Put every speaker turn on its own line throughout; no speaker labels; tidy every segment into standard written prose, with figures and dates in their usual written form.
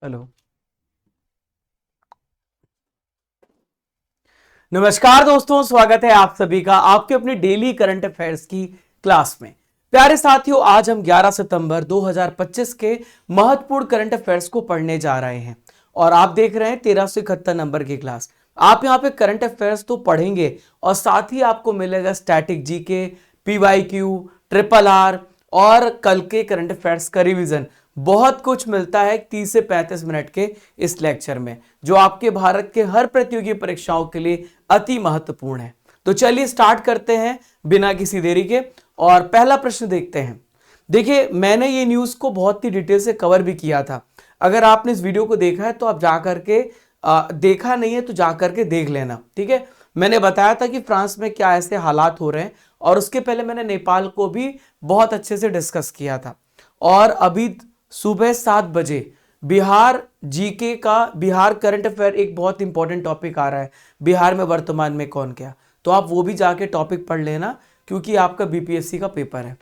Hello. नमस्कार दोस्तों, स्वागत है आप सभी का आपके अपनी डेली करंट अफेयर्स की क्लास में। प्यारे साथियों, आज हम 11 सितंबर 2025 के महत्वपूर्ण करंट अफेयर्स को पढ़ने जा रहे हैं और आप देख रहे हैं 1371 नंबर की क्लास। आप यहां पे करंट अफेयर्स तो पढ़ेंगे और साथ ही आपको मिलेगा static GK, PYQ, triple R और कल के करंट अफेयर्स का रिवीजन। बहुत कुछ मिलता है 30 से 35 मिनट के इस लेक्चर में, जो आपके भारत के हर प्रतियोगी परीक्षाओं के लिए अति महत्वपूर्ण है। तो चलिए स्टार्ट करते हैं बिना किसी देरी के और पहला प्रश्न देखते हैं। देखिए, मैंने ये न्यूज को बहुत ही डिटेल से कवर भी किया था। अगर आपने इस वीडियो को देखा है तो आप जाकर के देखा नहीं है तो जाकर के देख लेना, ठीक है। मैंने बताया था कि फ्रांस में क्या ऐसे हालात हो रहे हैं और उसके पहले मैंने नेपाल को भी बहुत अच्छे से डिस्कस किया था। और अभी सुबह 7 बजे बिहार जीके का बिहार करंट अफेयर एक बहुत इंपॉर्टेंट टॉपिक आ रहा है, बिहार में वर्तमान में कौन क्या। तो आप वो भी जाके टॉपिक पढ़ लेना क्योंकि आपका बीपीएससी का पेपर है।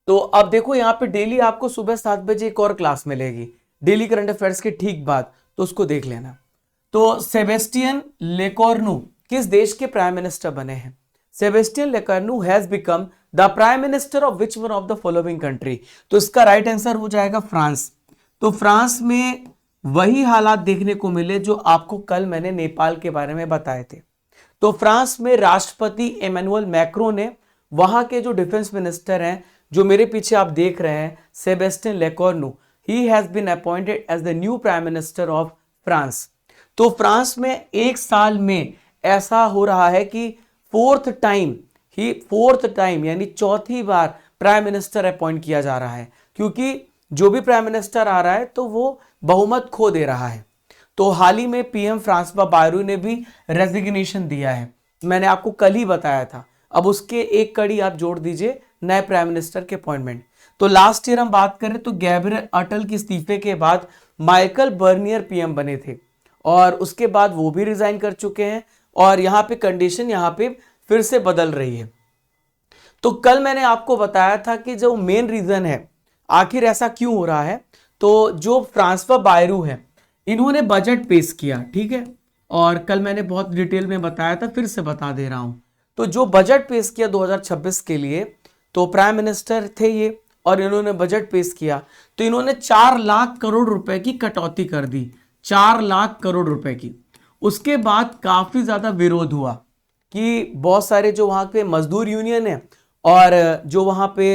तो अब देखो, यहाँ पे डेली आपको सुबह 7 बजे एक और क्लास मिलेगी डेली करंट अफेयर्स के ठीक बाद, तो उसको देख लेना। तो सेबेस्टियन लेकोर्नु किस देश के प्राइम मिनिस्टर बने हैं? Sebastien Lecornu has become the prime minister of which one of the following country? तो इसका राइट आंसर हो जाएगा फ्रांस। तो फ्रांस में वही हालात देखने को मिले जो आपको कल मैंने नेपाल के बारे में बताए थे। तो फ्रांस में राष्ट्रपति इमैनुअल मैक्रों ने वहां के जो डिफेंस मिनिस्टर हैं, जो मेरे पीछे आप देख रहे हैं, Sebastien Lecornu, he has been appointed as the new prime minister of France. तो फ्रांस में एक साल में ऐसा हो रहा है कि फोर्थ टाइम यानी चौथी बार प्राइम मिनिस्टर अपॉइंट किया जा रहा है, क्योंकि जो भी प्राइम मिनिस्टर आ रहा है तो वो बहुमत खो दे रहा है। तो हाल ही में पीएम फ्रांसवा बायरू ने भी रेजिग्नेशन दिया है, मैंने आपको कल ही बताया था। अब उसके एक कड़ी आप जोड़ दीजिए नए प्राइम मिनिस्टर के अपॉइंटमेंट। तो लास्ट ईयर हम बात करें तो गैब्रियल अटल के इस्तीफे के बाद माइकल बर्नियर पीएम बने थे और उसके बाद वो भी रिजाइन कर चुके हैं और यहाँ पे कंडीशन यहाँ पे फिर से बदल रही है। तो कल मैंने आपको बताया था कि जो मेन रीजन है आखिर ऐसा क्यों हो रहा है, तो जो फ्रांसवा बायरू है इन्होंने बजट पेश किया, ठीक है। और कल मैंने बहुत डिटेल में बताया था, फिर से बता दे रहा हूं। तो जो बजट पेश किया 2026 के लिए, तो प्राइम मिनिस्टर थे ये और इन्होंने बजट पेश किया, तो इन्होंने 4 लाख करोड़ रुपए की कटौती कर दी, 4 लाख करोड़ रुपए की। उसके बाद काफी ज्यादा विरोध हुआ कि बहुत सारे जो वहां पे मजदूर यूनियन है और जो वहां पे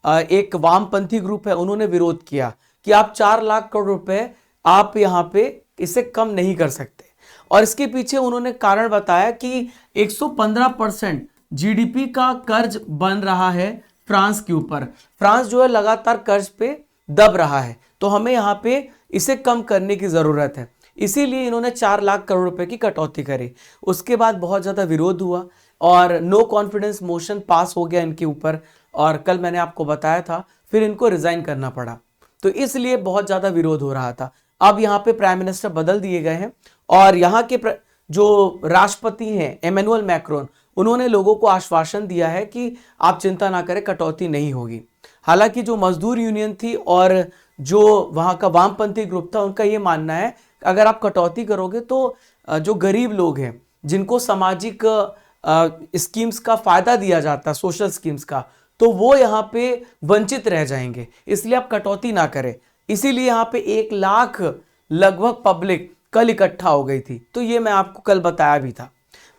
एक वामपंथी ग्रुप है, उन्होंने विरोध किया कि आप 4 लाख करोड़ रुपए आप यहाँ पे इसे कम नहीं कर सकते। और इसके पीछे उन्होंने कारण बताया कि 115% जीडीपी का कर्ज बन रहा है फ्रांस के ऊपर। फ्रांस जो है लगातार कर्ज पे दब रहा है, तो हमें यहाँ पे इसे कम करने की जरूरत है। इसीलिए इन्होंने 4 लाख करोड़ रुपए की कटौती करी। उसके बाद बहुत ज्यादा विरोध हुआ और नो कॉन्फिडेंस मोशन पास हो गया इनके ऊपर, और कल मैंने आपको बताया था फिर इनको रिजाइन करना पड़ा। तो इसलिए बहुत ज्यादा विरोध हो रहा था। अब यहाँ पे प्राइम मिनिस्टर बदल दिए गए हैं और यहाँ के जो राष्ट्रपति हैं इमैनुअल मैक्रोन, उन्होंने लोगों को आश्वासन दिया है कि आप चिंता ना करें, कटौती नहीं होगी। हालांकि जो मजदूर यूनियन थी और जो वहाँ का वामपंथी ग्रुप था, उनका ये मानना है अगर आप कटौती करोगे तो जो गरीब लोग हैं जिनको सामाजिक स्कीम्स का फायदा दिया जाता है, सोशल स्कीम्स का, तो वो यहाँ पे वंचित रह जाएंगे, इसलिए आप कटौती ना करें। इसीलिए यहाँ पे 1 लाख लगभग पब्लिक कल इकट्ठा हो गई थी। तो ये मैं आपको कल बताया भी था।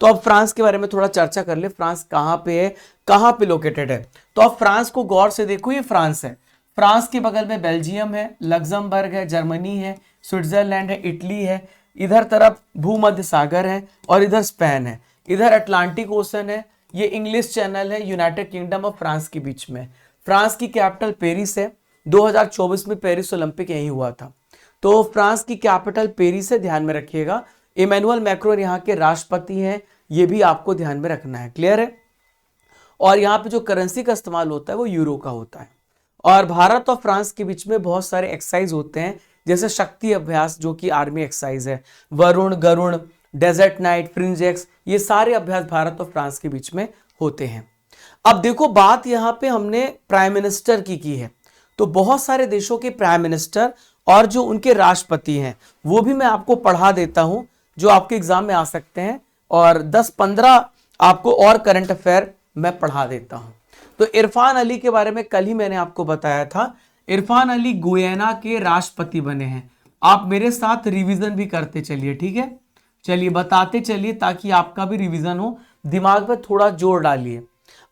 तो अब फ्रांस के बारे में थोड़ा चर्चा कर ले, फ्रांस कहाँ पे है, कहाँ पे लोकेटेड है। तो अब फ्रांस को गौर से देखो, ये फ्रांस है। फ्रांस के बगल में बेल्जियम है, लग्जमबर्ग है, जर्मनी है, स्विट्जरलैंड है, इटली है, इधर तरफ भूमध्य सागर है और इधर स्पेन है, इधर अटलांटिक ओशन है, ये इंग्लिश चैनल है यूनाइटेड किंगडम और फ्रांस के बीच में। फ्रांस की कैपिटल पेरिस है, 2024 में पेरिस ओलंपिक यहीं हुआ था। तो फ्रांस की कैपिटल पेरिस है, ध्यान में रखिएगा। इमैनुअल मैक्रोन यहाँ के राष्ट्रपति हैं, ये भी आपको ध्यान में रखना है, क्लियर है। और यहाँ पे जो करेंसी का इस्तेमाल होता है वो यूरो का होता है। और भारत और फ्रांस के बीच में बहुत सारे एक्सरसाइज होते हैं, जैसे शक्ति अभ्यास जो कि आर्मी एक्सरसाइज है, Varun, Garuda, desert night, Frinjex, ये सारे अभ्यास भारत और फ्रांस के बीच में होते हैं। अब देखो, बात यहाँ पे हमने प्राइम मिनिस्टर की है, तो बहुत सारे देशों के प्राइम मिनिस्टर और जो उनके राष्ट्रपति हैं वो भी मैं आपको पढ़ा देता हूं, जो आपके एग्जाम में आ सकते हैं, और 10-15 आपको और करंट अफेयर मैं पढ़ा देता हूं। तो इरफान अली के बारे में कल ही मैंने आपको बताया था। इरफान अली गुयाना के राष्ट्रपति बने हैं। आप मेरे साथ रिवीजन भी करते चलिए, ठीक है। चलिए बताते चलिए ताकि आपका भी रिवीजन हो, दिमाग पे थोड़ा जोर डालिए।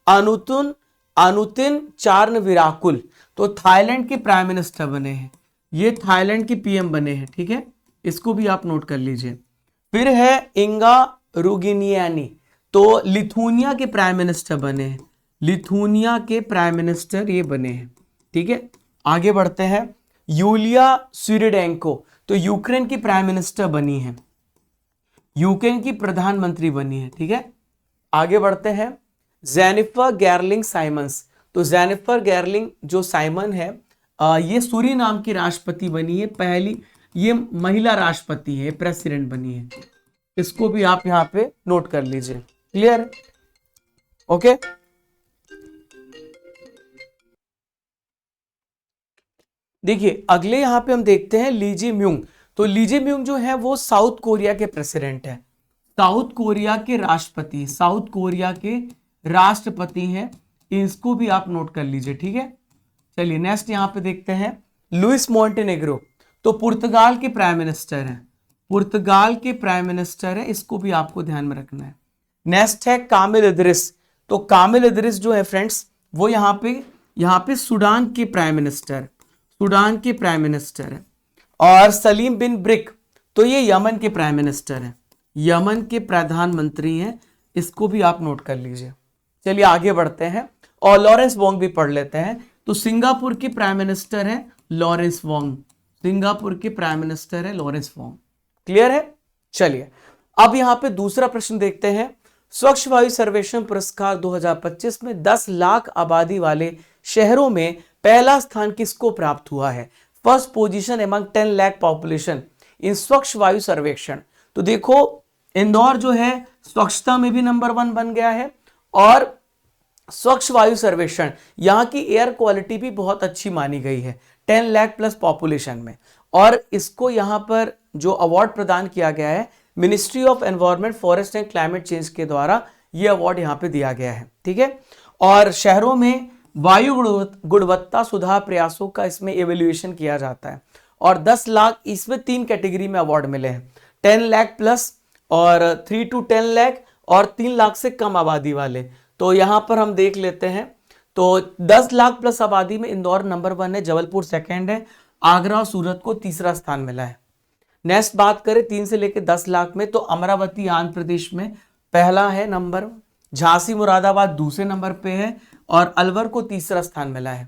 अनुतुन अनुतिन चार्नविराकुल तो थाईलैंड के प्राइम मिनिस्टर बने हैं, ये थाईलैंड की पीएम बने हैं, ठीक है, इसको भी आप नोट कर लीजिए। फिर है इंगा रुगिनियानी, तो लिथुनिया के प्राइम मिनिस्टर बने हैं, लिथुनिया के प्राइम मिनिस्टर ये बने हैं, ठीक है। आगे बढ़ते हैं। यूलिया स्विरिडेंको तो यूक्रेन की प्राइम मिनिस्टर बनी है, यूक्रेन की प्रधानमंत्री बनी है, ठीक है। आगे बढ़ते हैं। जेनिफर गैरलिंग साइमंस तो जेनिफर गैरलिंग जो साइमन है, ये सूरीनाम की राष्ट्रपति बनी है, पहली ये महिला राष्ट्रपति है, प्रेसिडेंट बनी है। इसको भी आप यहां पे नोट कर लीजिए। क्लियर? ओके। देखिए अगले यहां पे हम देखते हैं लीजी म्यूंग। तो लीजी म्यूंग जो है वो साउथ कोरिया के प्रेसिडेंट है, साउथ कोरिया के राष्ट्रपति, साउथ कोरिया के राष्ट्रपति हैं। इसको भी आप नोट कर लीजिए, ठीक है। चलिए नेक्स्ट यहां पे देखते हैं लुइस मोंटेनेग्रो, तो पुर्तगाल के प्राइम मिनिस्टर हैं, पुर्तगाल के प्राइम मिनिस्टर है, इसको भी आपको ध्यान में रखना है। नेक्स्ट है कामिल इदरिस, तो कामिल इदरिस जो है फ्रेंड्स वो यहाँ पे सूडान के प्राइम मिनिस्टर, सूडान के प्राइम मिनिस्टर है। और सलीम बिन ब्रिक तो ये यमन के प्राइम मिनिस्टर हैं, यमन के प्रधानमंत्री हैं, इसको भी आप नोट कर लीजिए। चलिए आगे बढ़ते हैं और लॉरेंस वोंग भी पढ़ लेते हैं। तो सिंगापुर के प्राइम मिनिस्टर है लॉरेंस वोंग, सिंगापुर के प्राइम मिनिस्टर है लॉरेंस वोंग। क्लियर है? चलिए अब यहां पे दूसरा प्रश्न देखते हैं। स्वच्छ वायु सर्वेक्षण पुरस्कार 2025 में 10 लाख आबादी वाले शहरों में पहला स्थान किसको प्राप्त हुआ है? First position among 10 lakh population in स्वच्छ वायु सर्वेक्षण। तो देखो इंदौर जो है स्वच्छता में भी नंबर 1 बन गया है, और स्वच्छ वायु सर्वेक्षण यहाँ की एयर क्वालिटी भी बहुत अच्छी मानी गई है 10 लाख प्लस पॉपुलेशन में। और इसको यहाँ पर जो अवार्ड प्रदान किया गया है ministry of environment forest and climate change के द्वारा ये अवार्ड यहाँ पे दिया गया है, ठीक है। और शहरों में वायु गुणवत्ता सुधार प्रयासों का इसमें एवेल्युएशन किया जाता है। और 10 लाख इसमें 3 कैटेगरी में अवार्ड मिले हैं, 10 लाख प्लस और 3 to 10 लाख और 3 लाख से कम आबादी वाले। तो यहां पर हम देख लेते हैं, तो 10 लाख प्लस आबादी में इंदौर नंबर 1 है, जबलपुर सेकंड है, आगरा और सूरत को तीसरा स्थान मिला है। नेक्स्ट बात करें 3 से लेकर 10 लाख में, तो अमरावती आंध्र प्रदेश में पहला है नंबर, झांसी मुरादाबाद दूसरे नंबर पे है, और अलवर को तीसरा स्थान मिला है।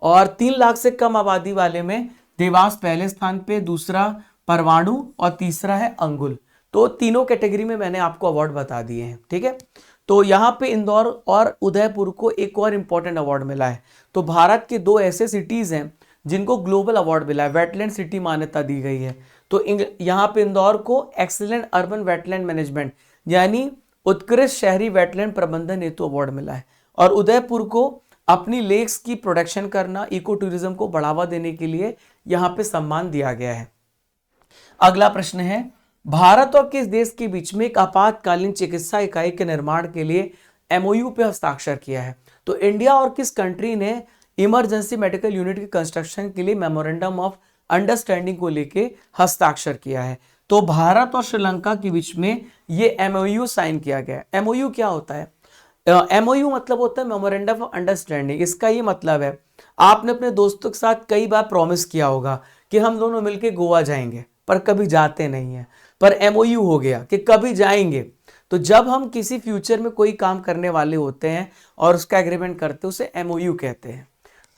और 3 लाख से कम आबादी वाले में देवास पहले स्थान पे, दूसरा परवाणु और तीसरा है अंगुल। तो तीनों कैटेगरी में मैंने आपको अवार्ड बता दिए हैं, ठीक है। तो यहाँ पे इंदौर और उदयपुर को एक और इम्पोर्टेंट अवार्ड मिला है। तो भारत के 2 ऐसे सिटीज हैं जिनको ग्लोबल अवार्ड मिला है, वेटलैंड सिटी मान्यता दी गई है। तो यहाँ पे इंदौर को एक्सीलेंट अर्बन वेटलैंड मैनेजमेंट यानी उत्कृष्ट शहरी वेटलैंड प्रबंधन हेतु अवार्ड मिला है। और उदयपुर को अपनी लेक्स की प्रोटेक्शन करना, इको टूरिज्म को बढ़ावा देने के लिए यहाँ पे सम्मान दिया गया है। अगला प्रश्न है भारत और किस देश के बीच में एक आपातकालीन चिकित्सा इकाई के निर्माण के लिए एमओयू पे हस्ताक्षर किया है? तो इंडिया और किस कंट्री ने इमरजेंसी मेडिकल यूनिट के कंस्ट्रक्शन के लिए मेमोरेंडम ऑफ अंडरस्टैंडिंग को लेके हस्ताक्षर किया है? तो भारत और श्रीलंका के बीच में ये एमओयू साइन किया गया है। एमओयू क्या होता है? एमओयू मतलब होता है मेमोरेंडम ऑफ अंडरस्टैंडिंग। इसका ये मतलब है आपने अपने दोस्तों के साथ कई बार प्रॉमिस किया होगा कि हम दोनों मिलके गोवा जाएंगे, पर कभी जाते नहीं है, पर एमओयू हो गया कि कभी जाएंगे। तो जब हम किसी फ्यूचर में कोई काम करने वाले होते हैं और उसका एग्रीमेंट करते हैं उसे एमओयू कहते हैं।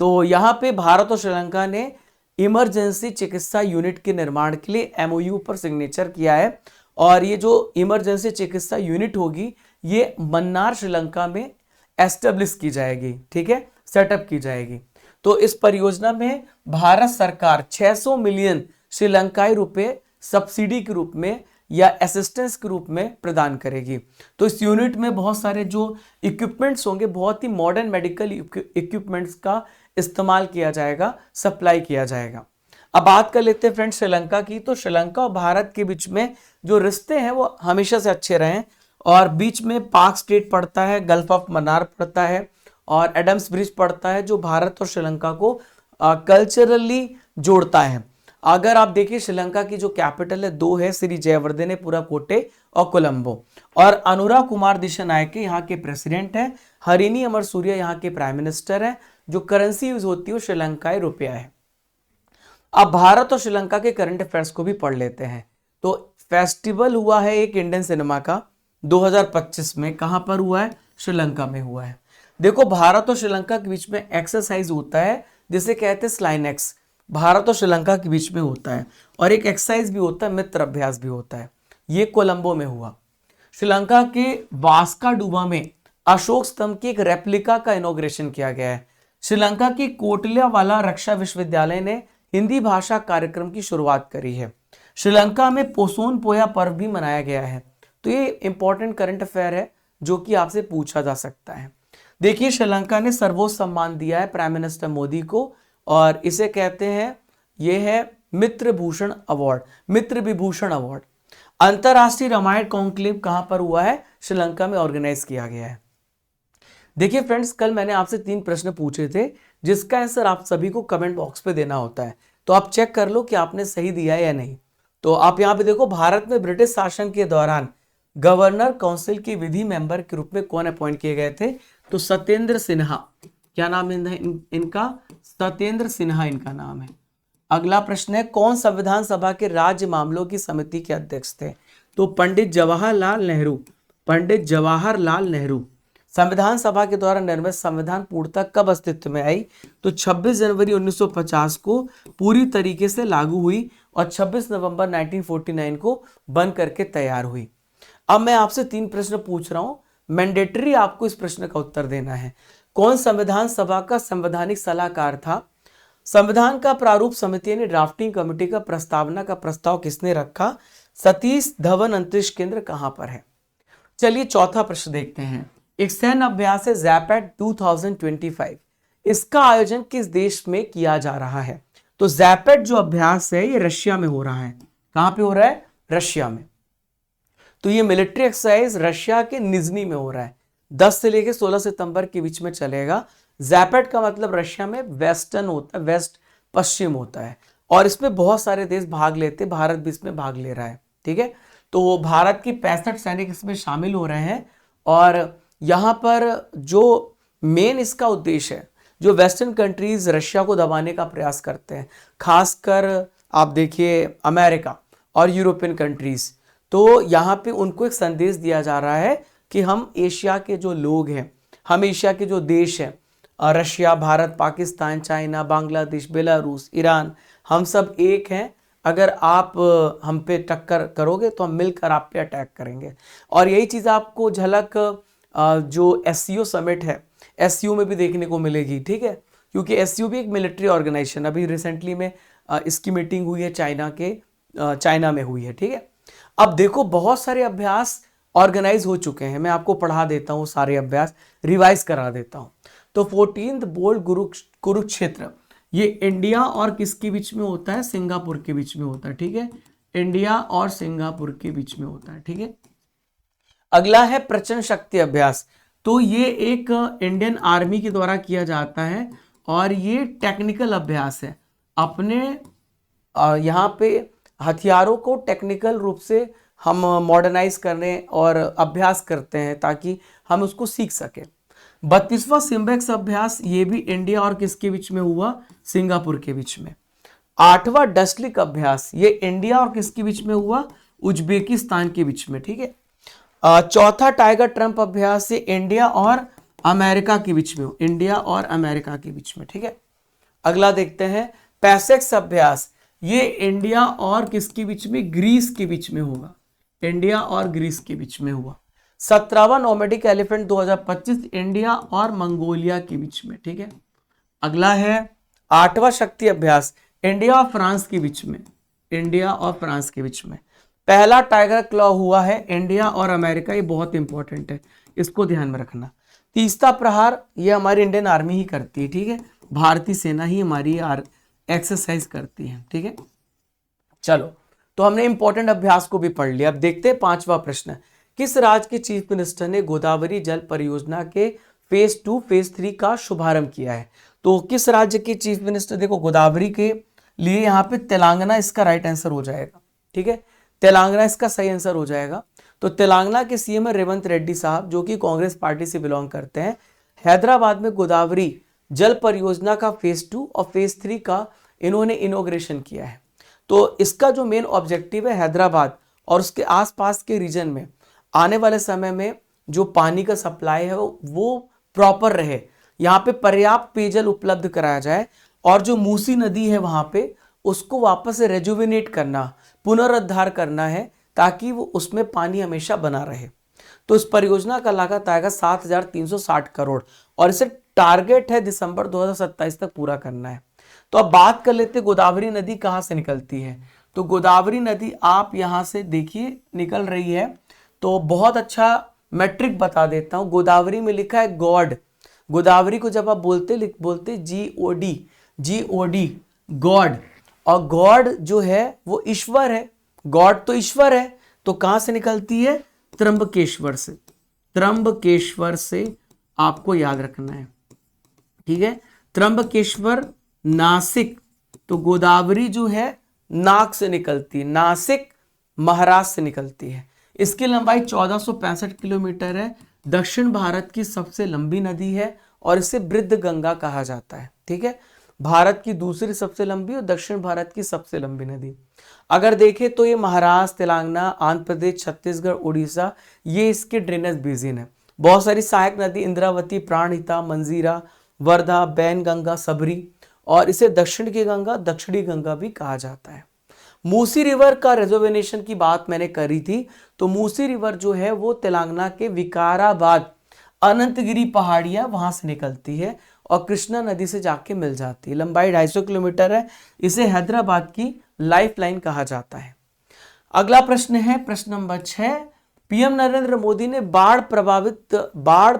तो यहाँ पे भारत और श्रीलंका ने इमरजेंसी चिकित्सा यूनिट के निर्माण के लिए एमओयू पर सिग्नेचर किया है। और ये जो इमरजेंसी चिकित्सा यूनिट होगी ये मन्नार श्रीलंका में एस्टेब्लिश की जाएगी, ठीक है, सेटअप की जाएगी। तो इस परियोजना में भारत सरकार 600 मिलियन श्रीलंकाई रुपए सब्सिडी के रूप में या असिस्टेंस के रूप में प्रदान करेगी। तो इस यूनिट में बहुत सारे जो इक्विपमेंट्स होंगे, बहुत ही मॉडर्न मेडिकल इक्विपमेंट्स का इस्तेमाल किया जाएगा, सप्लाई किया जाएगा। अब बात कर लेते हैं फ्रेंड्स श्रीलंका की। तो श्रीलंका और भारत के बीच में जो रिश्ते हैं वो हमेशा से अच्छे रहे हैं, और बीच में पाक स्टेट पड़ता है, गल्फ ऑफ मन्नार पड़ता है और एडम्स ब्रिज पड़ता है, जो भारत और श्रीलंका को कल्चरली जोड़ता है। अगर आप देखिए श्रीलंका की जो कैपिटल है दो है, श्री जयवर्धनेपुरा कोटे और कोलंबो, और अनुरा कुमार दिशानायके यहाँ के प्रेसिडेंट है, हरिनी अमरसूरिया यहाँ के प्राइम मिनिस्टर है। जो करेंसी यूज होती है वो श्रीलंकाई रुपया है। अब भारत और श्रीलंका के करंट अफेयर्स को भी पढ़ लेते हैं। तो फेस्टिवल हुआ है एक इंडियन सिनेमा का 2025 में, कहां पर हुआ है? श्रीलंका में हुआ है। देखो भारत और श्रीलंका के बीच में एक्सरसाइज होता है जिसे कहते हैं स्लाइनेक्स, भारत और श्रीलंका के बीच में होता है, और एक एक्सरसाइज भी होता है, मित्र अभ्यास भी होता है। ये कोलंबो में हुआ। श्रीलंका के वास्का डूमा में अशोक स्तंभ की एक रेप्लिका का इनॉग्रेशन किया गया है। श्रीलंका की कोटलियावाला रक्षा विश्वविद्यालय ने हिंदी भाषा कार्यक्रम की शुरुआत करी है। श्रीलंका में पोसोन पोया पर्व भी मनाया गया है। तो ये इंपॉर्टेंट करंट अफेयर है जो कि आपसे पूछा जा सकता है। देखिए श्रीलंका ने सर्वोच्च सम्मान दिया है प्राइम मिनिस्टर मोदी को, और इसे कहते हैं, ये है मित्र भूषण अवार्ड, मित्र विभूषण अवार्ड। अंतरराष्ट्रीय रामायण कॉन्क्लेव कहां पर हुआ है? श्रीलंका में ऑर्गेनाइज किया गया है। देखिए फ्रेंड्स, कल मैंने आपसे 3 प्रश्न पूछे थे जिसका आंसर आप सभी को कमेंट बॉक्स पे देना होता है। तो आप चेक कर लो कि आपने सही दिया है या नहीं। तो आप यहाँ पे देखो, भारत में ब्रिटिश शासन के दौरान गवर्नर काउंसिल के विधि मेंबर के रूप में कौन अपॉइंट किए गए थे? तो सत्येंद्र सिन्हा। क्या नाम है इनका? सत्येंद्र सिन्हा इनका नाम है। अगला प्रश्न है, कौन संविधान सभा के राज्य मामलों की समिति के अध्यक्ष थे? तो पंडित जवाहरलाल नेहरू। पंडित जवाहरलाल नेहरू। संविधान सभा के द्वारा निर्मित संविधान पूर्णतः कब अस्तित्व में आई? तो 26 जनवरी 1950 को पूरी तरीके से लागू हुई और 26 नवंबर 1949 को बन करके तैयार हुई। अब मैं आपसे 3 प्रश्न पूछ रहा हूं, मैंडेटरी आपको इस प्रश्न का उत्तर देना है। कौन संविधान सभा का संवैधानिक सलाहकार था? संविधान का प्रारूप समिति यानी ड्राफ्टिंग कमेटी का प्रस्तावना का प्रस्ताव किसने रखा? सतीश धवन अंतरिक्ष केंद्र कहां पर है? चलिए चौथा प्रश्न देखते हैं। एक सैन्य अभ्यास है ज़ैपेट 2025, इसका आयोजन किस देश में किया जा रहा है? तो ज़ैपेट जो अभ्यास है ये रशिया में हो रहा है। कहां पे हो रहा है? रशिया में। तो ये मिलिट्री एक्सरसाइज रशिया के निजनी में हो रहा है। 10 से लेकर 16 सितंबर के बीच में चलेगा। ज़ैपेट का मतलब रशिया में वेस्टर्न होता है, वेस्ट पश्चिम होता है, और इसमें बहुत सारे देश भाग लेते हैं, भारत भी इसमें भाग ले रहा है। ठीक है, तो भारत की 65 सैनिक इसमें शामिल हो रहे हैं, और यहाँ पर जो मेन इसका उद्देश्य है, जो वेस्टर्न कंट्रीज रशिया को दबाने का प्रयास करते हैं, खासकर आप देखिए अमेरिका और यूरोपियन कंट्रीज, तो यहाँ पे उनको एक संदेश दिया जा रहा है कि हम एशिया के जो लोग हैं, हम एशिया के जो देश हैं, Russia, Bharat, Pakistan, China, Bangladesh, Belarus, Iran, हम सब एक हैं। अगर आप हम पे टक्कर करोगे तो हम मिलकर आप पे अटैक करेंगे। और यही चीज़ आपको झलक जो एससीओ समिट है, एससीओ में भी देखने को मिलेगी। ठीक है, क्योंकि एससीओ भी एक मिलिट्री ऑर्गेनाइजेशन, अभी रिसेंटली में इसकी मीटिंग हुई है चाइना में हुई है। ठीक है, अब देखो बहुत सारे अभ्यास ऑर्गेनाइज हो चुके हैं, मैं आपको पढ़ा देता हूँ सारे अभ्यास, रिवाइज करा देता हूँ। तो 14th बोल्ड कुरुक्षेत्र, ये इंडिया और किसके बीच में होता है? सिंगापुर के बीच में होता है। ठीक है, इंडिया और सिंगापुर के बीच में होता है। ठीक है, अगला है प्रचंड शक्ति अभ्यास। तो ये एक इंडियन आर्मी के द्वारा किया जाता है, और ये टेक्निकल अभ्यास है। अपने यहाँ पे हथियारों को टेक्निकल रूप से हम मॉडर्नाइज करने और अभ्यास करते हैं ताकि हम उसको सीख सकें। 32वां सिम्बेक्स अभ्यास, ये भी इंडिया और किसके बीच में हुआ? सिंगापुर के बीच में। 8वां डस्लिक अभ्यास, ये इंडिया और किसके बीच में हुआ? उज्बेकिस्तान के बीच में। ठीक है, चौथा टाइगर ट्रंप अभ्यास, ये इंडिया और अमेरिका के बीच में, इंडिया और अमेरिका के बीच में। ठीक है, अगला देखते हैं पैसेक्स अभ्यास, ये इंडिया और किसके बीच में? ग्रीस के बीच में होगा, इंडिया और ग्रीस के बीच में हुआ। 17वां नोमैडिक एलिफेंट 2025, इंडिया और मंगोलिया के बीच में। ठीक है, अगला है 8वां शक्ति अभ्यास, इंडिया और फ्रांस के बीच में, इंडिया और फ्रांस के बीच में। पहला टाइगर क्लॉ हुआ है इंडिया और अमेरिका, ये बहुत इंपॉर्टेंट है, इसको ध्यान में रखना। तीसरा प्रहार, ये हमारी इंडियन आर्मी ही करती है। ठीक है, भारतीय सेना ही हमारी एक्सरसाइज करती हैं। ठीक है, चलो तो हमने इंपॉर्टेंट अभ्यास को भी पढ़ लिया। अब देखते हैं पांचवा प्रश्न, किस राज्य के चीफ मिनिस्टर ने गोदावरी जल परियोजना के फेज 2 फेज 3 का शुभारंभ किया है? तो किस राज्य के चीफ मिनिस्टर, देखो गोदावरी के लिए यहाँ पे तेलंगाना इसका राइट आंसर हो जाएगा। ठीक है, तेलंगाना इसका सही आंसर हो जाएगा। तो तेलंगाना के सीएम है रेवंत रेड्डी साहब, जो कि कांग्रेस पार्टी से बिलोंग करते हैं। हैदराबाद में गोदावरी जल परियोजना का फेज 2 और फेज 3 का इन्होंने इनॉग्रेशन किया है। तो इसका जो मेन ऑब्जेक्टिव है, हैदराबाद और उसके आसपास के रीजन में आने वाले समय में जो पानी का सप्लाई है वो प्रॉपर रहे, यहाँ पे पर्याप्त पेयजल उपलब्ध कराया जाए, और जो मूसी नदी है वहाँ पे उसको वापस से रेजुविनेट करना, पुनरुद्धार करना है, ताकि वो उसमें पानी हमेशा बना रहे। तो इस परियोजना का लागत आएगा 7,360 करोड़, और इसे टारगेट है दिसंबर 2027 तक पूरा करना है। तो अब बात कर लेते हैं गोदावरी नदी कहाँ से निकलती है। तो गोदावरी नदी आप यहाँ से देखिए निकल रही है। तो बहुत अच्छा मैट्रिक बता देता हूँ, गोदावरी में लिखा है गॉड। गोदावरी को जब आप बोलते GOD गॉड, और गॉड जो है वो ईश्वर है, गॉड तो ईश्वर है। तो कहां से निकलती है? त्र्यंबकेश्वर से। त्र्यंबकेश्वर से आपको याद रखना है। ठीक है, त्र्यंबकेश्वर, नासिक। तो गोदावरी जो है नाक से निकलती है, नासिक महाराष्ट्र से निकलती है। इसकी लंबाई 1465 किलोमीटर है, दक्षिण भारत की सबसे लंबी नदी है और इसे वृद्ध गंगा कहा जाता है। ठीक है, भारत की दूसरी सबसे लंबी और दक्षिण भारत की सबसे लंबी नदी। अगर देखें तो ये महाराष्ट्र, तेलंगाना, आंध्र प्रदेश, छत्तीसगढ़, उड़ीसा, ये इसके ड्रेनेज बेसिन है। बहुत सारी सहायक नदी इंद्रावती, प्राणहिता, मंजीरा, वर्धा, बैनगंगा, सबरी, और इसे दक्षिण की गंगा, दक्षिणी गंगा भी कहा जाता है। मूसी रिवर का रिजर्वेशन की बात मैंने करी थी। तो मूसी रिवर जो है वो तेलंगाना के विकाराबाद, अनंतगिरी पहाड़ियां वहां से निकलती है और कृष्णा नदी से जाके मिल जाती है। लंबाई 250 किलोमीटर है। इसे हैदराबाद की लाइफलाइन कहा जाता है। अगला प्रश्न है प्रश्न नंबर 6, पीएम नरेंद्र मोदी ने बाढ़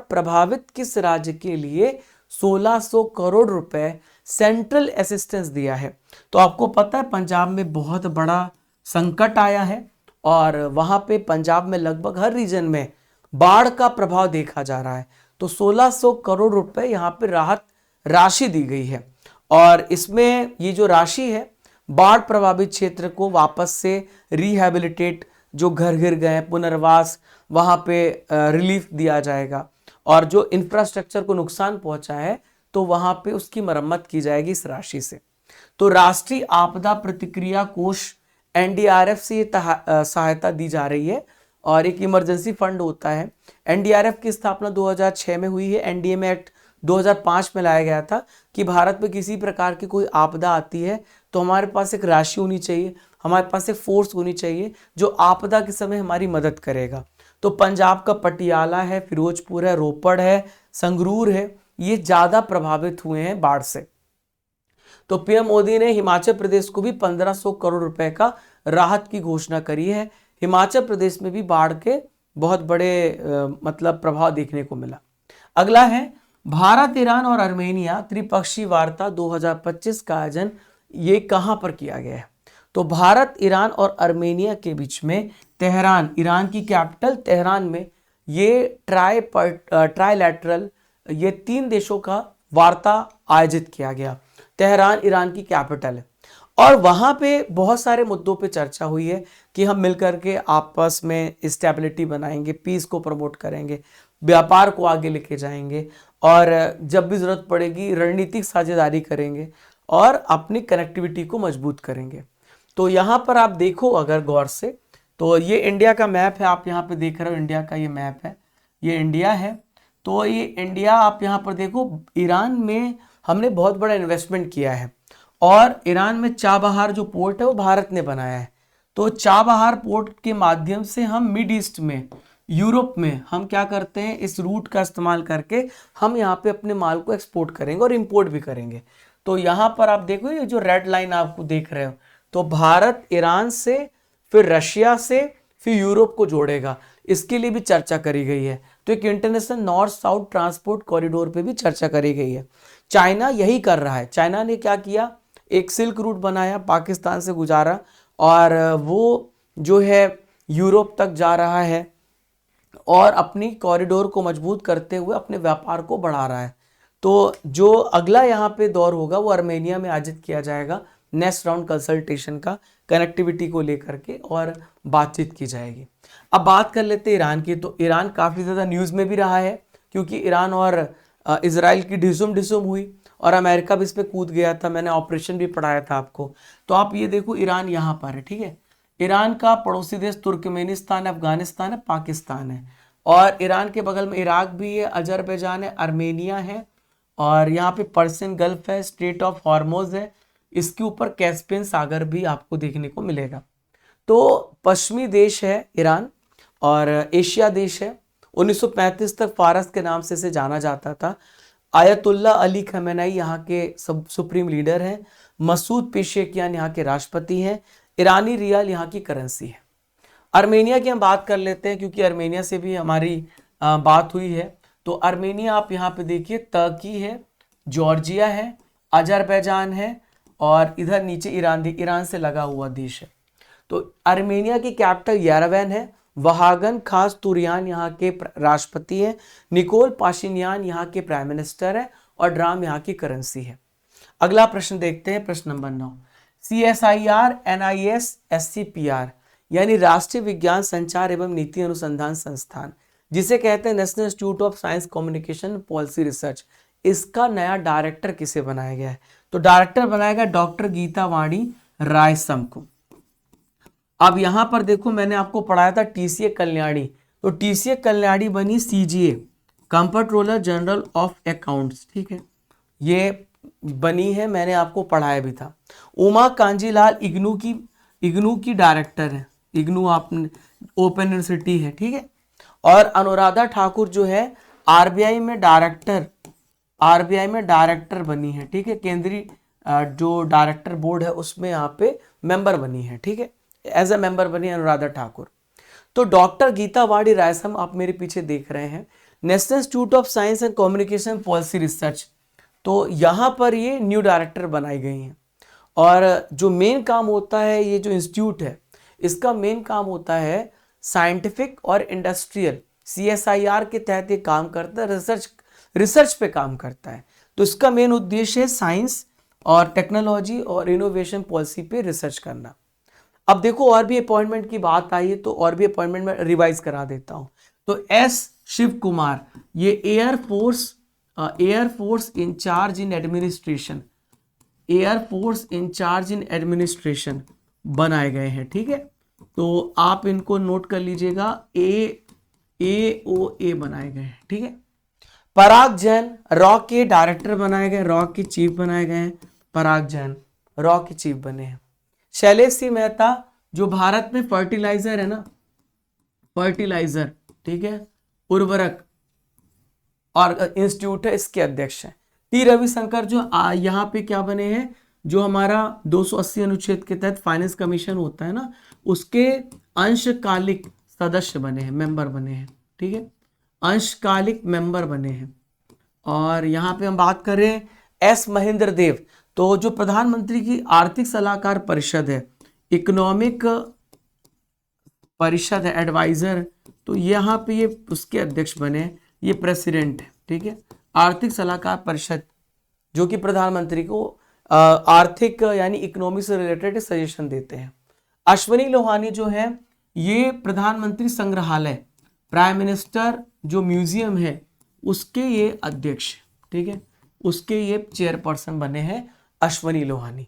प्रभावित किस राज्य के लिए 1600 करोड़ रुपए सेंट्रल असिस्टेंस दिया है? तो आपको पता है पंजाब में बहुत बड़ा संकट आया है और वहां पे पंजाब में लगभग हर रीजन में बाढ़ का प्रभाव देखा जा रहा है। तो 1600 करोड़ रुपए यहाँ पे राहत राशि दी गई है, और इसमें ये जो राशि है बाढ़ प्रभावित क्षेत्र को वापस से रिहैबिलिटेट, जो घर गिर गए, पुनर्वास, वहां पे रिलीफ दिया जाएगा, और जो इंफ्रास्ट्रक्चर को नुकसान पहुंचा है तो वहां पे उसकी मरम्मत की जाएगी इस राशि से। तो राष्ट्रीय आपदा प्रतिक्रिया कोष NDRF से ये सहायता दी जा रही है, और एक इमरजेंसी फंड होता है। NDRF की स्थापना 2006 में हुई है। NDMA एक्ट 2005 में लाया गया था कि भारत में किसी प्रकार की कोई आपदा आती है तो हमारे पास एक राशि होनी चाहिए, हमारे पास एक फोर्स होनी चाहिए जो आपदा के समय हमारी मदद करेगा। तो पंजाब का पटियाला है, फिरोजपुर है, रोपड़ है, संगरूर है, ये ज्यादा प्रभावित हुए हैं बाढ़ से। तो पीएम मोदी ने हिमाचल प्रदेश को भी 1500 करोड़ रुपए का राहत की घोषणा करी है। हिमाचल प्रदेश में भी बाढ़ के बहुत बड़े मतलब प्रभाव देखने को मिला। अगला है भारत, ईरान और आर्मेनिया त्रिपक्षीय वार्ता 2025 का आयोजन ये कहां पर किया गया है? तो भारत, ईरान और आर्मेनिया के बीच में तेहरान, ईरान की कैपिटल तेहरान में ये ट्राइलैटरल, ये 3 देशों का वार्ता आयोजित किया गया। तेहरान ईरान की कैपिटल है, और वहां पे बहुत सारे मुद्दों पे चर्चा हुई है कि हम मिलकर के आपस में स्टेबिलिटी बनाएंगे, पीस को प्रमोट करेंगे, व्यापार को आगे लेके जाएंगे, और जब भी जरूरत पड़ेगी रणनीतिक साझेदारी करेंगे और अपनी कनेक्टिविटी को मजबूत करेंगे। तो यहाँ पर आप देखो अगर गौर से, तो ये इंडिया का मैप है, आप यहाँ पे देख रहे हो इंडिया का ये मैप है, ये इंडिया है। तो ये इंडिया आप यहाँ पर देखो, ईरान में हमने बहुत बड़ा इन्वेस्टमेंट किया है, और ईरान में चाबहार जो पोर्ट है वो भारत ने बनाया है। तो चाबहार पोर्ट के माध्यम से हम मिड ईस्ट में, यूरोप में हम क्या करते हैं, इस रूट का इस्तेमाल करके हम यहाँ पे अपने माल को एक्सपोर्ट करेंगे और इंपोर्ट भी करेंगे। तो यहाँ पर आप देखो ये जो रेड लाइन आपको देख रहे हो, तो भारत ईरान से, फिर रशिया से, फिर यूरोप को जोड़ेगा, इसके लिए भी चर्चा करी गई है। तो एक international north south transport corridor पे भी चर्चा करी गई है। चाइना यही कर रहा है। चाइना ने क्या किया, एक सिल्क रूट बनाया, पाकिस्तान से गुजारा और वो जो है यूरोप तक जा रहा है और अपनी कॉरिडोर को मजबूत करते हुए अपने व्यापार को बढ़ा रहा है। तो जो अगला यहाँ पे दौर होगा वो आर्मेनिया में आयोजित किया जाएगा, नेक्स्ट राउंड कंसल्टेशन का, कनेक्टिविटी को लेकर के और बातचीत की जाएगी। अब बात कर लेते हैं ईरान की। तो ईरान काफ़ी ज़्यादा न्यूज़ में भी रहा है क्योंकि ईरान और इजराइल की ढिसुम हुई और अमेरिका भी इस पर कूद गया था। मैंने ऑपरेशन भी पढ़ाया था आपको। तो आप ये देखो ईरान यहाँ पर है, ठीक है। ईरान का पड़ोसी देश तुर्कमेनिस्तान है, अफगानिस्तान है, पाकिस्तान है और ईरान के बगल में इराक भी है, अजरबैजान है, आर्मेनिया है और यहाँ पे पर्शियन गल्फ है, स्ट्रेट ऑफ हॉर्मोज है, इसके ऊपर कैस्पियन सागर भी आपको देखने को मिलेगा। तो पश्चिमी देश है ईरान और एशिया देश है। 1935 तक फारस के नाम से इसे जाना जाता था। आयतुल्ला अली खमेनेई यहाँ के सुप्रीम लीडर हैं। मसूद पेशेकियान यहाँ के राष्ट्रपति हैं। ईरानी रियाल यहाँ की करेंसी है। आर्मेनिया की हम बात कर लेते हैं क्योंकि आर्मेनिया से भी हमारी बात हुई है। तो आर्मेनिया आप यहाँ पे देखिए, तर्की है, जॉर्जिया है, अजरबैजान है और इधर नीचे ईरान से लगा हुआ देश है। तो आर्मेनिया की कैपिटल येरेवन है। वहागन खास तुरियान यहाँ के राष्ट्रपति हैं। निकोल पाशिनियान यहाँ के प्राइम मिनिस्टर है और ड्राम यहाँ की करेंसी है। अगला प्रश्न देखते हैं, प्रश्न नंबर 9। CSIR NIS SCPR यानी राष्ट्रीय विज्ञान संचार एवं नीति अनुसंधान संस्थान, जिसे कहते हैं national institute of science communication policy research, इसका नया डायरेक्टर किसे बनाया गया है? तो डायरेक्टर बनाया गया डॉक्टर गीता वाणी रायसम को। अब यहां पर देखो, मैंने आपको पढ़ाया था TCA कल्याणी। तो TCA कल्याणी बनी CGA, controller general of accounts, ठीक है, ये बनी है, मैंने आपको पढ़ाया भी था। उमा कांजीलाल इग्नू की डायरेक्टर है। इग्नू आपने ओपन यूनिवर्सिटी है, ठीक है। और अनुराधा ठाकुर जो है RBI में डायरेक्टर बनी है, ठीक है। केंद्रीय जो डायरेक्टर बोर्ड है उसमें यहाँ पे मेंबर बनी है, ठीक है, एज ए मेंबर बनी अनुराधा ठाकुर। तो डॉक्टर गीता वाणी रायसम आप मेरे पीछे देख रहे हैं, national institute of science and communication policy research. तो यहाँ पर ये न्यू डायरेक्टर बनाई गई हैं और जो मेन काम होता है, ये जो इंस्टीट्यूट है इसका मेन काम होता है साइंटिफिक और इंडस्ट्रियल, CSIR के तहत ये काम करता है, रिसर्च पे काम करता है। तो इसका मेन उद्देश्य है साइंस और टेक्नोलॉजी और इनोवेशन पॉलिसी पे रिसर्च करना। अब देखो और भी अपॉइंटमेंट की बात आई है तो और भी अपॉइंटमेंट में रिवाइज करा देता हूं। तो S शिव कुमार ये air force incharge in administration बनाए गए हैं, ठीक है। तो आप इनको नोट कर लीजिएगा, AOA बनाए गए हैं, ठीक है। पराग जैन रॉ के डायरेक्टर बनाए गए, रॉ के चीफ बनाए गए हैं। पराग जैन रॉ के चीफ बने हैं। शैलेश सिंह मेहता जो भारत में फर्टिलाइजर है ना, फर्टिलाइजर, ठीक है, उर्वरक और इंस्टीट्यूट है, इसके अध्यक्ष हैं। T रविशंकर जो यहाँ पे क्या बने हैं, जो हमारा 280 अनुच्छेद के तहत फाइनेंस कमीशन होता है ना, उसके अंशकालिक सदस्य बने हैं, मेंबर बने हैं, ठीक है, अंशकालिक मेंबर बने हैं। और यहाँ पे हम बात करें S महेंद्र देव, तो जो प्रधानमंत्री की आर्थिक सलाहकार परिषद है, इकोनॉमिक परिषद है, एडवाइजर, तो यहाँ पे ये उसके अध्यक्ष बने, ये प्रेसिडेंट है, ठीक है। आर्थिक सलाहकार परिषद जो कि प्रधानमंत्री को आर्थिक यानी इकोनॉमी से रिलेटेड सजेशन देते हैं। अश्वनी लोहानी जो है ये प्रधानमंत्री संग्रहालय, प्राइम मिनिस्टर जो म्यूजियम है उसके ये अध्यक्ष, ठीक है, उसके ये चेयरपर्सन बने हैं अश्वनी लोहानी।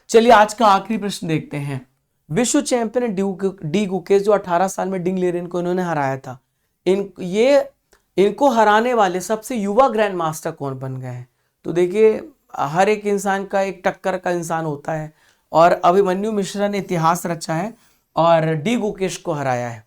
चलिए आज का आखिरी प्रश्न देखते हैं। विश्व चैंपियन डी गुकेश जो 18 साल में डिंग लेरेन को इन्होंने हराया था, इनको हराने वाले सबसे युवा ग्रैंड मास्टर कौन बन गए हैं? तो देखिए हर एक इंसान का एक टक्कर का इंसान होता है और अभिमन्यु मिश्रा ने इतिहास रचा है और डी गुकेश को हराया है।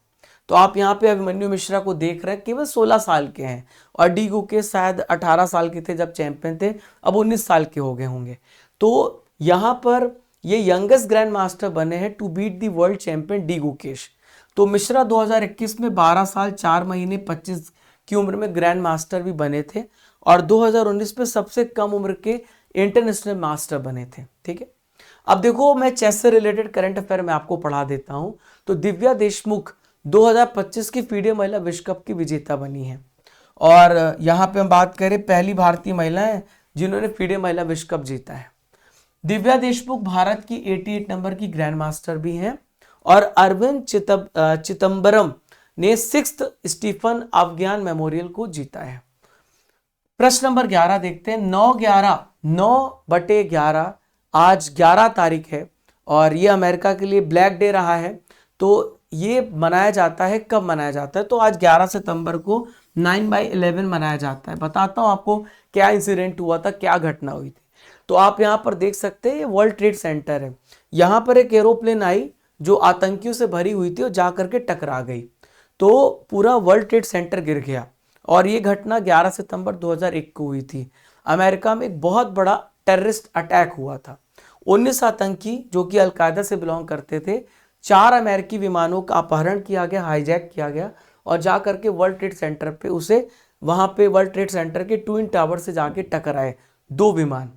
तो आप यहाँ पे अभिमन्यु मिश्रा को देख रहे हैं, केवल 16 साल के हैं और डी गुकेश शायद 18 साल के थे जब चैंपियन थे, अब 19 साल के हो गए होंगे। तो यहाँ पर ये यंगेस्ट ग्रैंड मास्टर बने हैं to beat the world champion D Gukesh. तो मिश्रा 2021 में 12 साल 4 महीने 25 की उम्र में ग्रैंड मास्टर भी बने थे और 2019 में सबसे कम उम्र के इंटरनेशनल मास्टर बने थे। ठीक है, अब देखो मैं चेस से रिलेटेड करंट अफेयर में आपको पढ़ा देता हूं। तो दिव्या देशमुख 2025 की फीडे महिला विश्व कप की विजेता बनी है। और यहाँ पे हम बात करें, पहली भारतीय महिला है जिन्होंने फीडे महिला विश्व कप जीता है। दिव्या देशमुख भारत की 88 नंबर की ग्रैंड मास्टर भी हैं। और अरविंद चिदम्बरम ने 6th स्टीफन अफगान मेमोरियल को जीता है। प्रश्न नंबर 11 देखते हैं। 9/11 आज 11 तारीख है और ये अमेरिका के लिए ब्लैक डे रहा है। तो ये मनाया जाता है, कब मनाया जाता है? तो आज 11 सितंबर को 9/11 मनाया जाता है। बताता हूं आपको क्या इंसिडेंट हुआ था, क्या घटना हुई थी। तो आप यहाँ पर देख सकते हैं, ये वर्ल्ड ट्रेड सेंटर है। यहाँ पर एक एरोप्लेन आई जो आतंकियों से भरी हुई थी और जाकर के टकरा गई, तो पूरा वर्ल्ड ट्रेड सेंटर गिर गया। और ये घटना 11 सितंबर 2001 को हुई थी। अमेरिका में एक बहुत बड़ा टेररिस्ट अटैक हुआ था। 19 आतंकी जो कि अलकायदा से बिलोंग करते थे, 4 अमेरिकी विमानों का अपहरण किया गया, हाईजैक किया गया और जा करके वर्ल्ड ट्रेड सेंटर पे उसे, वहां पे वर्ल्ड ट्रेड सेंटर के ट्विन टावर से जाके टकराए 2 विमान।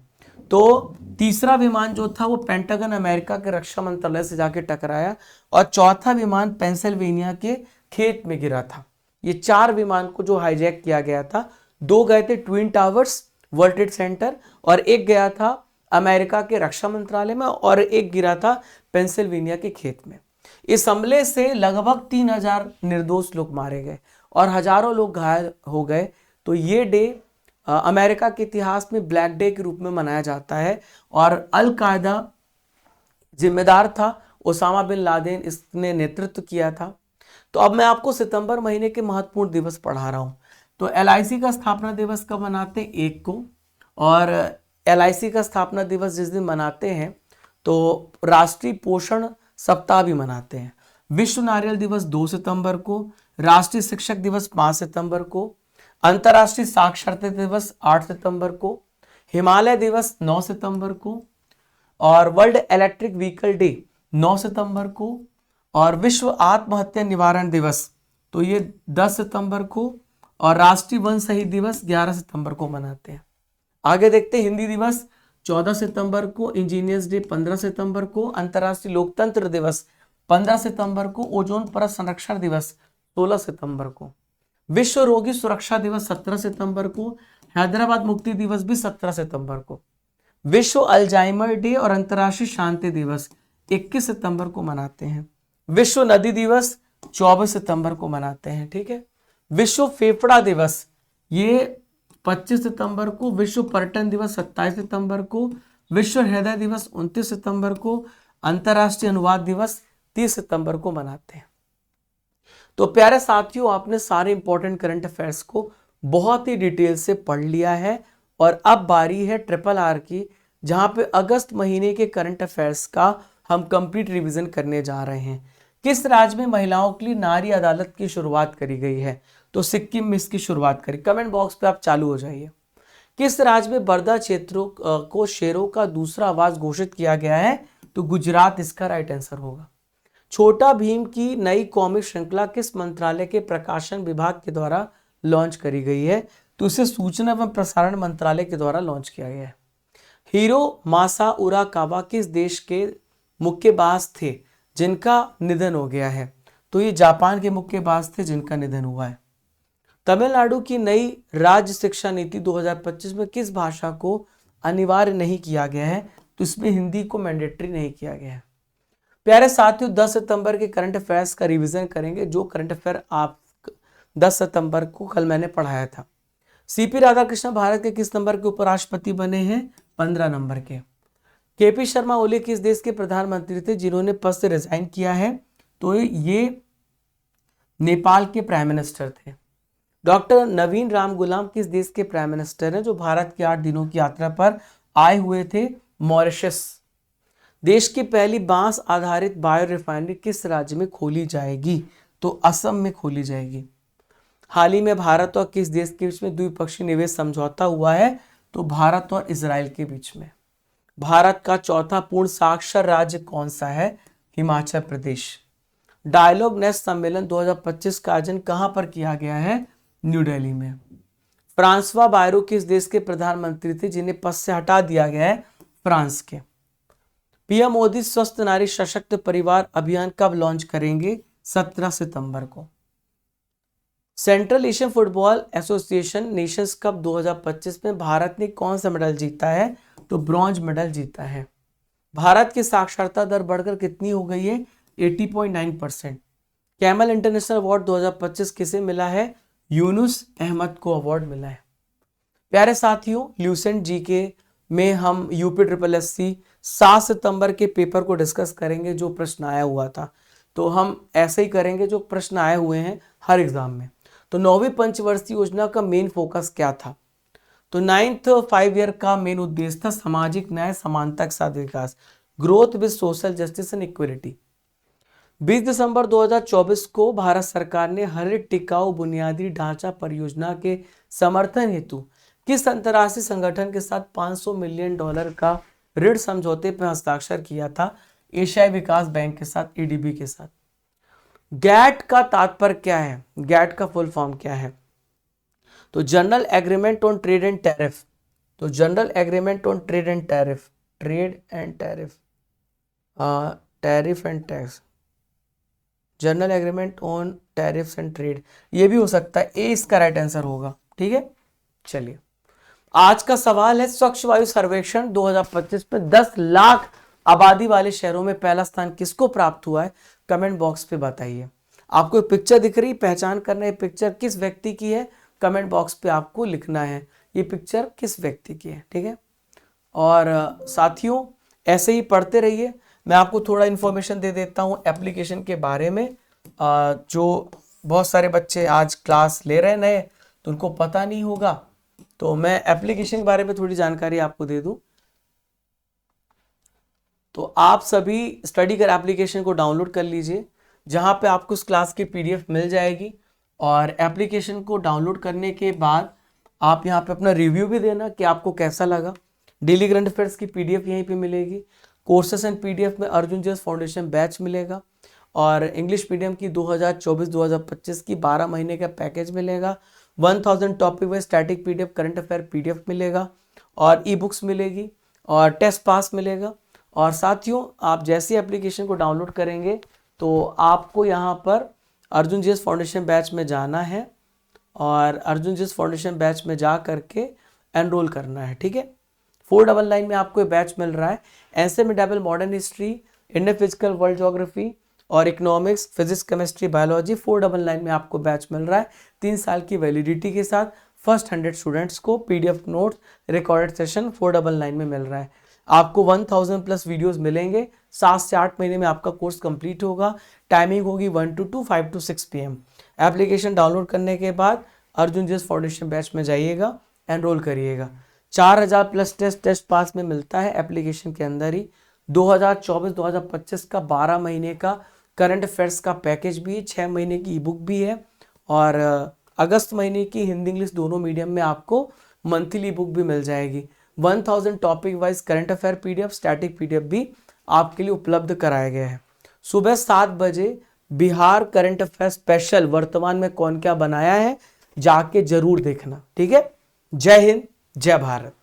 तो तीसरा विमान जो था वो पेंटागन अमेरिका के रक्षा मंत्रालय से जाके टकराया और चौथा विमान पेंसिल्वेनिया के खेत में गिरा था। ये 4 विमान को जो हाईजैक किया गया था, 2 गए थे twin towers world trade centre और एक गया था अमेरिका के रक्षा मंत्रालय में और एक गिरा था पेंसिल्वेनिया के खेत में। इस हमले से लगभग 3000 निर्दोष लोग मारे गए और हजारों लोग घायल हो गए। तो ये डे अमेरिका के इतिहास में ब्लैक डे के रूप में मनाया जाता है और अल कायदा जिम्मेदार था, ओसामा बिन लादेन इसने नेतृत्व किया था। तो अब मैं आपको सितंबर महीने के महत्वपूर्ण दिवस पढ़ा रहा हूं। तो LIC का स्थापना दिवस कब मनाते हैं? 1 को। और LIC का स्थापना दिवस जिस दिन मनाते हैं तो राष्ट्रीय पोषण सप्ताह भी मनाते हैं। विश्व नारियल दिवस 2 सितंबर को, राष्ट्रीय शिक्षक दिवस 5 सितंबर को, अंतर्राष्ट्रीय साक्षरता दिवस 8 सितंबर को, हिमालय दिवस 9 सितंबर को और वर्ल्ड इलेक्ट्रिक व्हीकल डे 9 सितंबर को और विश्व आत्महत्या निवारण दिवस तो ये 10 सितंबर को और राष्ट्रीय वन शहीद दिवस 11 सितंबर को मनाते हैं। आगे देखते हैं, हिंदी दिवस 14 सितंबर को, इंजीनियर्स डे 15 सितंबर को, अंतर्राष्ट्रीय लोकतंत्र दिवस 15 सितंबर को, ओजोन परत संरक्षण दिवस 16 सितंबर को, विश्व रोगी सुरक्षा दिवस 17 सितंबर को, हैदराबाद मुक्ति दिवस भी 17 सितंबर को, विश्व अल्जाइमर डे और अंतर्राष्ट्रीय शांति दिवस 21 सितंबर को मनाते हैं। विश्व नदी दिवस 24 सितंबर को मनाते हैं। ठीक है, विश्व फेफड़ा दिवस ये 25 सितंबर को, विश्व पर्यटन दिवस 27 सितंबर को, विश्व हृदय दिवस 29 सितंबर को, अंतर्राष्ट्रीय अनुवाद दिवस 30 सितंबर को मनाते हैं। तो प्यारे साथियों, आपने सारे इंपॉर्टेंट करंट अफेयर्स को बहुत ही डिटेल से पढ़ लिया है और अब बारी है RRR की, जहां पे अगस्त महीने के करंट अफेयर्स का हम कंप्लीट रिवीजन करने जा रहे हैं। किस राज्य में महिलाओं के लिए नारी अदालत की शुरुआत करी गई है? तो सिक्किम में इसकी शुरुआत करी। कमेंट बॉक्स पे आप चालू हो जाइए। किस राज्य में बर्दा क्षेत्रों को शेरों का दूसरा आवास घोषित किया गया है? तो गुजरात इसका राइट आंसर होगा। छोटा भीम की नई कॉमिक श्रृंखला किस मंत्रालय के प्रकाशन विभाग के द्वारा लॉन्च करी गई है? तो इसे सूचना एवं प्रसारण मंत्रालय के द्वारा लॉन्च किया गया है। हीरो मासाउराकावा किस देश के मुक्केबाज थे जिनका निधन हो गया है? तो ये जापान के मुक्केबाज थे जिनका निधन हुआ है। तमिलनाडु की नई राज्य शिक्षा नीति 2025 में किस भाषा को अनिवार्य नहीं किया गया है? तो इसमें हिंदी को मैंडेटरी नहीं किया गया है। प्यारे साथियों, 10 सितंबर के करंट अफेयर्स का रिवीजन करेंगे, जो करंट अफेयर आप 10 सितंबर को कल मैंने पढ़ाया था। CP राधाकृष्णन भारत के किस नंबर के उपराष्ट्रपति बने हैं? 15 नंबर के। KP शर्मा ओली किस देश के प्रधानमंत्री थे जिन्होंने पद से रिजाइन किया है? तो ये नेपाल के प्राइम मिनिस्टर थे। डॉक्टर नवीन राम गुलाम किस देश के प्राइम मिनिस्टर हैं जो भारत की 8 दिनों की यात्रा पर आए हुए थे? मॉरिशस। देश की पहली बांस आधारित बायो रिफाइनरी किस राज्य में खोली जाएगी? तो असम में खोली जाएगी। हाल ही में भारत और किस देश के बीच में द्विपक्षीय निवेश समझौता हुआ है? तो भारत और इजराइल के बीच में। भारत का चौथा पूर्ण साक्षर राज्य कौन सा है? हिमाचल प्रदेश। डायलॉग नेस्ट सम्मेलन 2025 का आयोजन कहां पर किया गया है? न्यू दिल्ली में। फ्रांसवा बायरो किस देश के प्रधानमंत्री थे जिन्हें पद से हटा दिया गया है? फ्रांस के। पीएम मोदी स्वस्थ नारी सशक्त परिवार अभियान कब लॉन्च करेंगे? 17 सितंबर को। Central Asian football association Nations cup 2025 में भारत ने कौन सा मेडल जीता है? तो ब्रॉन्ज मेडल जीता है। भारत की साक्षरता दर बढ़कर कितनी हो गई है? 80.9%। कैमल इंटरनेशनल अवार्ड 2025 किसे मिला है? यूनुस अहमद को अवार्ड मिला है। प्यारे साथियों, ल्यूसेंट जीके में हम यूपी ट्रिपल एससी 7 सितंबर के पेपर को डिस्कस करेंगे जो प्रश्न आया हुआ था। तो हम ऐसे ही करेंगे जो प्रश्न आए हुए हैं हर एग्जाम में। तो 9वीं पंचवर्षीय योजना का मेन फोकस क्या था? तो 9th 5 ईयर का मेन उद्देश्य था सामाजिक न्याय, समानता के साथ विकास, growth with social justice and equity. 20 दिसंबर 2024 को भारत सरकार ने हरित टिकाऊ बुनियादी ढांचा परियोजना के समर्थन हेतु किस अंतर्राष्ट्रीय संगठन के साथ $500 मिलियन का ऋण समझौते पर हस्ताक्षर किया था? एशियाई विकास बैंक के साथ, एडीबी के साथ। गैट का तात्पर्य क्या है? गैट का फुल फॉर्म क्या है? तो general agreement on trade and tariff. तो general agreement on trade and tariff, trade and tariff, tariff and tax, general agreement on tariffs and trade, ये भी हो सकता है। ए इसका राइट आंसर होगा। ठीक है, चलिए आज का सवाल है स्वच्छ वायु सर्वेक्षण 2025 में 10 लाख आबादी वाले शहरों में पहला स्थान किसको प्राप्त हुआ है? कमेंट बॉक्स पे बताइए। आपको एक पिक्चर दिख रही, पहचान करना है पिक्चर किस व्यक्ति की है? कमेंट बॉक्स पे आपको लिखना है ये पिक्चर किस व्यक्ति की है। ठीक है, और साथियों ऐसे ही पढ़ते रहिए। मैं आपको थोड़ा इन्फॉर्मेशन दे देता हूँ एप्लीकेशन के बारे में। जो बहुत सारे बच्चे आज क्लास ले रहे हैं नए, तो उनको पता नहीं होगा, तो मैं एप्लीकेशन के बारे में थोड़ी जानकारी आपको दे दूं। तो आप सभी स्टडी कर एप्लीकेशन को डाउनलोड कर लीजिए, जहां पे आपको इस क्लास की पीडीएफ मिल जाएगी। और एप्लीकेशन को डाउनलोड करने के बाद आप यहां पे अपना रिव्यू भी देना कि आपको कैसा लगा। डेली करंट अफेयर्स की पीडीएफ यहीं पे मिलेगी। कोर्सेस एंड पीडीएफ में अर्जुन जेएस फाउंडेशन बैच मिलेगा, और इंग्लिश मीडियम की 2024-2025 की 12 महीने का पैकेज मिलेगा। 1000 topic wise static PDF, current affair PDF मिलेगा, और ई बुक्स मिलेगी, और टेस्ट पास मिलेगा। और साथियों आप जैसे एप्लीकेशन को डाउनलोड करेंगे तो आपको यहाँ पर अर्जुन जेएस फाउंडेशन बैच में जाना है, और अर्जुन जेएस फाउंडेशन बैच में जा करके एनरोल करना है। ठीक है, 499 में आपको बैच मिल रहा है। ऐसे में double modern history, Indian physical, world geography और इकोनॉमिक्स, फिजिक्स, केमिस्ट्री, बायोलॉजी 499 में आपको बैच मिल रहा है 3 साल की वैलिडिटी के साथ। फर्स्ट 100 स्टूडेंट्स को पीडीएफ नोट्स, रिकॉर्डेड सेशन 499 में मिल रहा है। आपको 1000 प्लस वीडियोस मिलेंगे। 7 से 8 महीने में आपका कोर्स कंप्लीट होगा। टाइमिंग होगी 1 to 2, 5 to 6 PM। Application download करने के बाद अर्जुन जेएस फाउंडेशन बैच में जाइएगा, एनरोल करिएगा। 4000 प्लस टेस्ट पास में मिलता है एप्लीकेशन के अंदर ही। 2024-2025 का 12 महीने का करंट अफेयर्स का पैकेज भी है, 6 महीने की ई बुक भी है, और अगस्त महीने की हिंदी इंग्लिश दोनों मीडियम में आपको मंथली बुक भी मिल जाएगी। 1000 topic wise current affair PDF, static PDF भी आपके लिए उपलब्ध कराया गया है। सुबह 7 बजे बिहार करंट अफेयर स्पेशल वर्तमान में कौन क्या बनाया है, जाके जरूर देखना। ठीक है, जय हिंद, जय भारत।